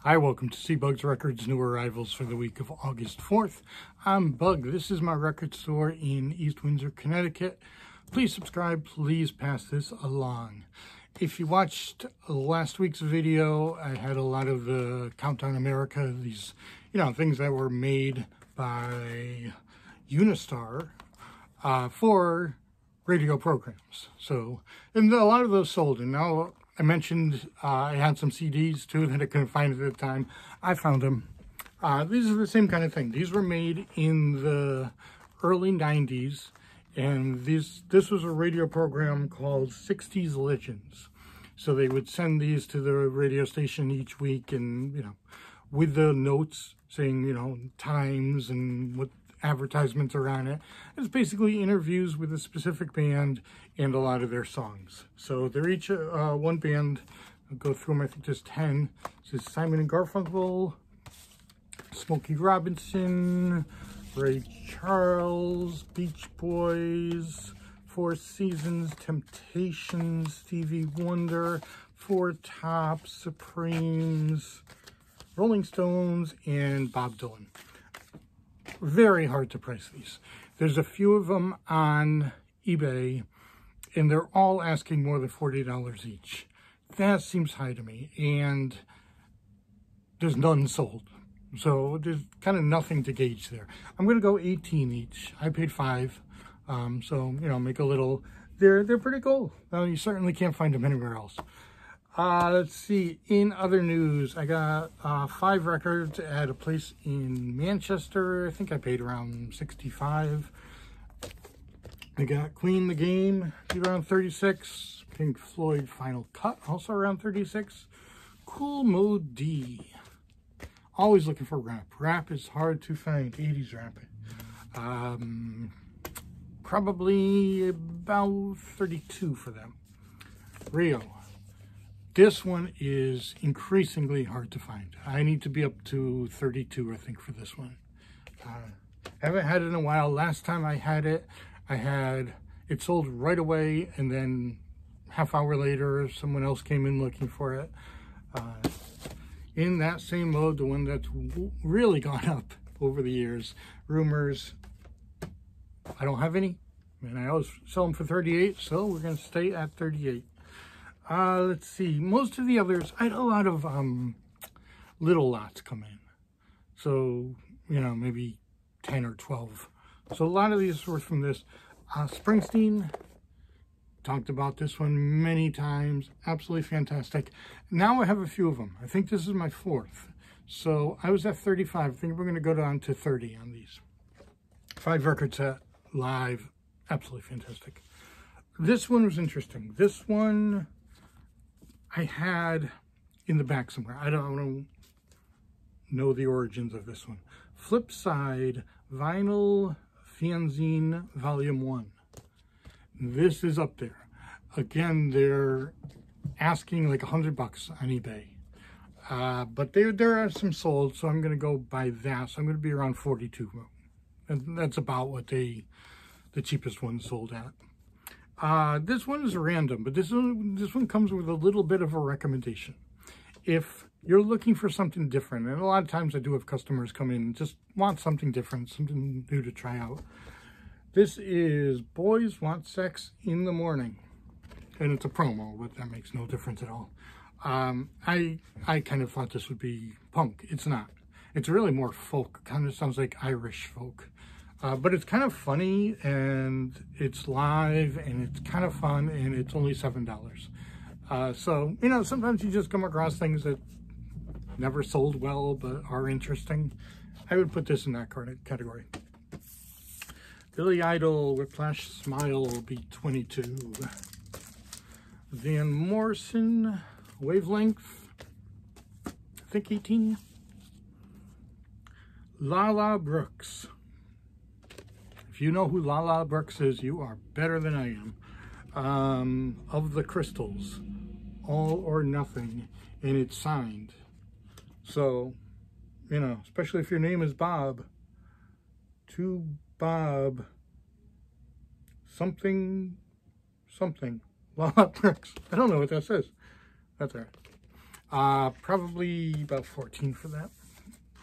Hi, welcome to CBug's Records New Arrivals for the week of August 4th. I'm Bug. This is my record store in East Windsor, Connecticut. Please subscribe. Please pass this along. If you watched last week's video, I had a lot of the Countdown America, these, things that were made by Unistar for radio programs. So, and a lot of those sold, and now I mentioned I had some CDs too that I couldn't find at the time. I found them. These are the same kind of thing. These were made in the early 90s, and this was a radio program called 60s Legends. So they would send these to the radio station each week, and with the notes saying times and what advertisements are on it. It's basically interviews with a specific band and a lot of their songs. So they're each one band. I'll go through them. I think there's 10. This is Simon and Garfunkel, Smokey Robinson, Ray Charles, Beach Boys, Four Seasons, Temptations, Stevie Wonder, Four Tops, Supremes, Rolling Stones, and Bob Dylan. Very hard to price these. There's a few of them on eBay, and they're all asking more than $40 each. That seems high to me, and there's none sold. So there's kind of nothing to gauge there. I'm going to go 18 each. I paid $5, so, make a little. They're pretty cool. You certainly can't find them anywhere else. Let's see, in other news, I got 5 records at a place in Manchester. I think I paid around $65. I got Queen the Game, around $36. Pink Floyd Final Cut, also around $36. Cool Mode D. Always looking for rap. Rap is hard to find, 80s rap. Probably about $32 for them. Rio. This one is increasingly hard to find. I need to be up to 32, I think, for this one. Haven't had it in a while. Last time I had it sold right away, and then half hour later, someone else came in looking for it. In that same mode, the one that's really gone up over the years, Rumors. I don't have any, and I always sell them for 38, so we're going to stay at 38. Let's see, most of the others, I had a lot of little lots come in. So, maybe 10 or 12. So a lot of these were from this. Springsteen, talked about this one many times. Absolutely fantastic. Now I have a few of them. I think this is my 4th. So I was at 35. I think we're going to go down to 30 on these. 5 record set, live. Absolutely fantastic. This one was interesting. This one I had in the back somewhere. I don't know the origins of this one. Flip Side Vinyl Fanzine Volume 1. This is up there. Again, they're asking like $100 on eBay. But there are some sold, so I'm going to go by that. So I'm going to be around 42. And that's about what the cheapest one sold at. This one is random, but this one comes with a little bit of a recommendation. If you're looking for something different, and a lot of times I do have customers come in and just want something different, something new to try out. This is Boys Want Sex in the Morning. And it's a promo, but that makes no difference at all. I kind of thought this would be punk. It's not. It's really more folk. Kind of sounds like Irish folk. But it's kind of funny, and it's live, and it's kind of fun, and it's only $7. So, sometimes you just come across things that never sold well, but are interesting. I would put this in that category. Billy Idol, Whiplash Smile, Beat 22. Van Morrison, Wavelength, I think 18. Lala Brooks. If you know who Lala Brooks is, you are better than I am. Of the Crystals, All or Nothing, and it's signed. So, especially if your name is Bob, to Bob something. Lala Brooks. I don't know what that says. That's all right. Probably about 14 for that.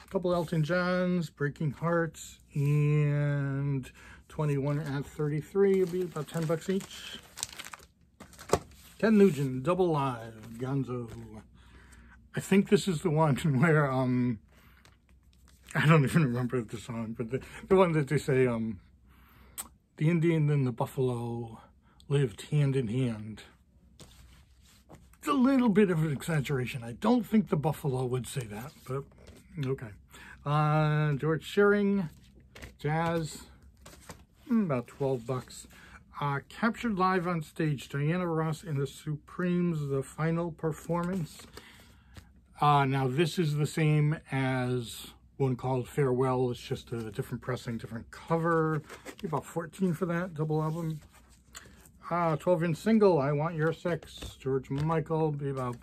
A couple Elton Johns, Breaking Hearts, and 21 at 33 will be about 10 bucks each. Ken Nugent, Double Live, Gonzo. I think this is the one where, I don't even remember the song, but the one that they say, the Indian and the buffalo lived hand in hand. It's a little bit of an exaggeration. I don't think the buffalo would say that, but okay. George Shearing, Jazz, about 12 bucks. Captured live on stage, Diana Ross and the Supremes, the final performance. Now this is the same as one called Farewell. It's just a different pressing, different cover. About 14 for that double album. 12-inch single, I Want Your Sex, George Michael, be about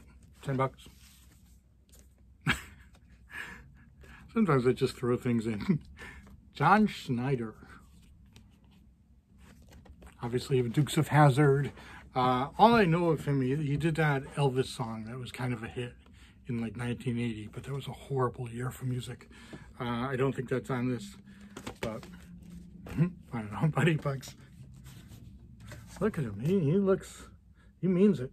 10 bucks. Sometimes I just throw things in. John Schneider. Obviously, Dukes of Hazzard. All I know of him, he did that Elvis song that was kind of a hit in like 1980, but that was a horrible year for music. I don't think that's on this, but I don't know, about 8 bucks. Look at him, he means it.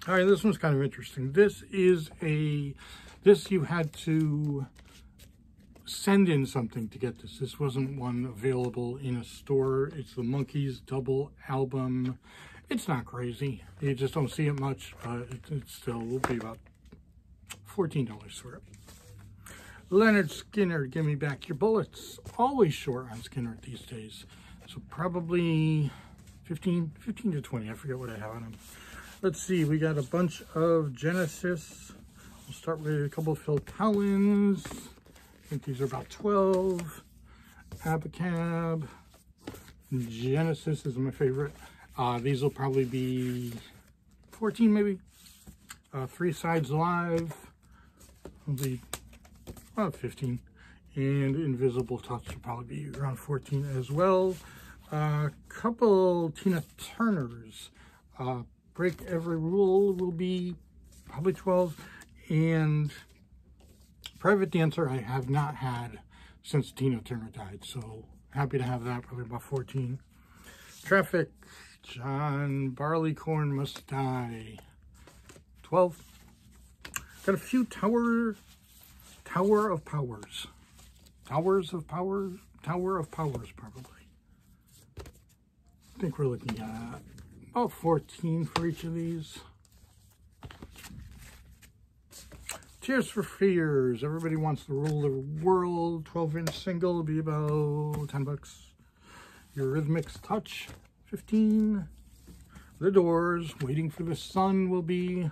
All right, this one's kind of interesting. This you had to send in something to get this. This wasn't one available in a store. It's the Monkees double album. It's not crazy. You just don't see it much, but it still will be about $14 for it. Leonard Skinner, Give Me Back Your Bullets. Always short on Skinner these days. So probably 15 to 20. I forget what I have on them. Let's see. We got a bunch of Genesis. We'll start with a couple of Phil Collins. I think these are about 12. Abacab. Genesis is my favorite. These will probably be 14 maybe. Three Sides Live will be about 15. And Invisible Touch will probably be around 14 as well. Couple Tina Turners. Break Every Rule will be probably 12. And Private Dancer I have not had since Tina Turner died. So happy to have that, probably about 14. Traffic, John Barleycorn Must Die, 12. Got a few Tower of Powers. Towers of Power? Tower of Powers, probably. I think we're looking at about 14 for each of these. Tears for Fears, Everybody Wants to Rule the World, 12-inch single will be about 10 bucks. Eurythmics Touch, 15. The Doors, Waiting for the Sun will be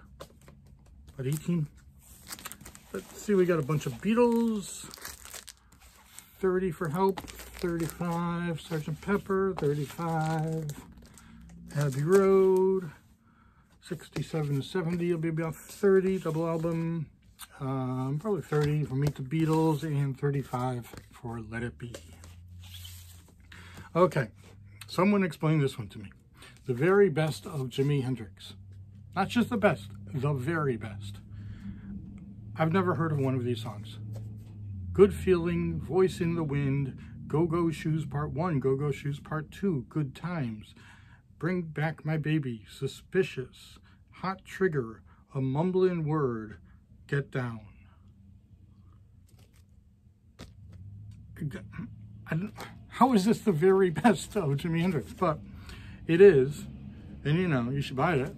about 18. Let's see, we got a bunch of Beatles. 30 for Help, 35. Sgt. Pepper, 35. Abbey Road, 67 to 70 will be about 30. Double album, probably 30 for Meet the Beatles and 35 for Let It Be. Okay, someone explain this one to me. The very best of Jimi Hendrix. Not just the best, the very best. I've never heard of one of these songs. Good Feeling, Voice in the Wind, Go-Go Shoes Part 1, Go-Go Shoes Part 2, Good Times, Bring Back My Baby, Suspicious, Hot Trigger, A Mumbling Word, Get Down. How is this the very best of Jimi Hendrix? But it is, and you know, you should buy it.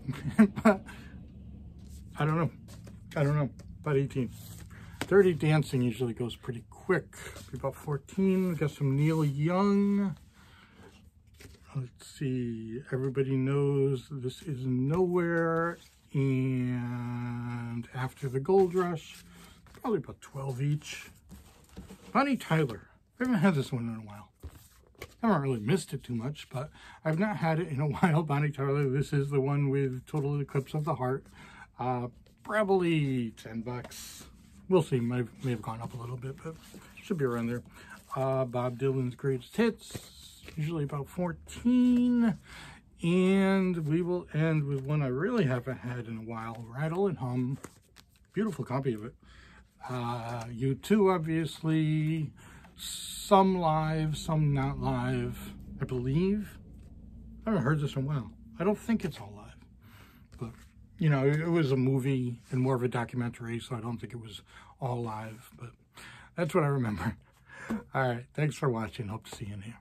But I don't know. About 18. Dirty Dancing usually goes pretty quick. About 14. We got some Neil Young. Let's see. Everybody Knows This Is Nowhere. And After the Gold Rush. Probably about 12 each. Bonnie Tyler. I haven't had this one in a while. I haven't really missed it too much, but I've not had it in a while. Bonnie Tyler. This is the one with Total Eclipse of the Heart. Probably 10 bucks. We'll see. May have gone up a little bit, but should be around there. Bob Dylan's Greatest Hits, usually about 14. And we will end with one I really haven't had in a while, Rattle and Hum. Beautiful copy of it. U2, obviously. Some live, some not live, I believe. I haven't heard this in a while. I don't think it's all live. But, you know, it was a movie and more of a documentary, so I don't think it was all live. But that's what I remember. All right, thanks for watching. Hope to see you in here.